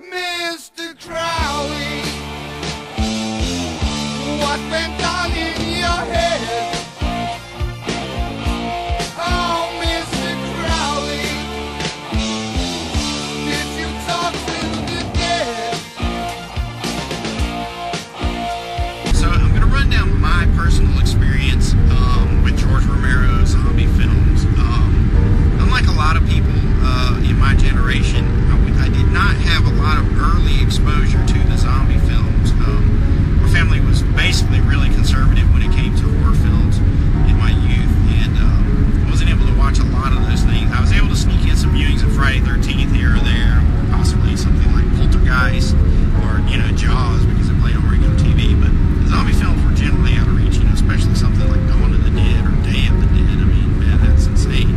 Mr. Crowley, what went on in your head? Oh, Mr. Crowley, did you talk to the dead? So I'm going to run down my personal experience with George Romero's zombie films. Unlike a lot of people in my generation, I did not have a lot of early exposure to the zombie films. My family was basically really conservative when it came to horror films in my youth, and I wasn't able to watch a lot of those things. I was able to sneak in some viewings of Friday the 13th here or there, or possibly something like Poltergeist, or, Jaws, because it played on regular TV, but the zombie films were generally out of reach, especially something like Dawn of the Dead or Day of the Dead. I mean, man, that's insane.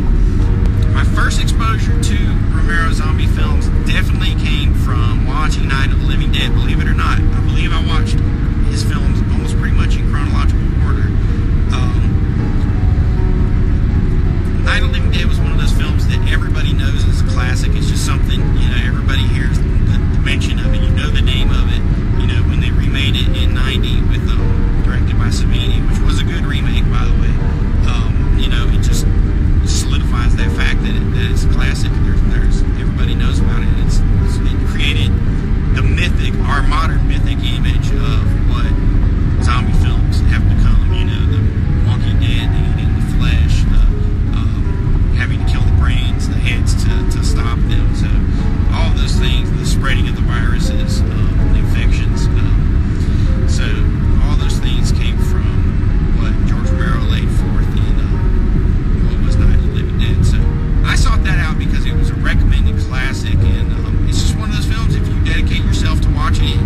My first exposure to Romero zombie films definitely came from watching Night of the Living Dead, believe it or not. I believe I watched his films almost pretty much in chronological order. Night of the Living Dead was one of those films that everybody knows is a classic. It's just something, everybody hears the mention of it. You know the name of it. When they remade it in 90 with directed by Savini, which was a good remake, by the way. It just solidifies that fact that it's a classic. There's everybody knows about it. It created the mythic, our modern mythic image of what zombie films have become. The Walking Dead, the eating the flesh, the having to kill the brains, the heads to stop them. So all of those things, the spreading of the viruses, the infections. So all those things came from what George Romero laid forth in what was Night of the Living Dead. So I sought that out because it was a recommended classic, and it's just one of those films, if you dedicate yourself to watching it,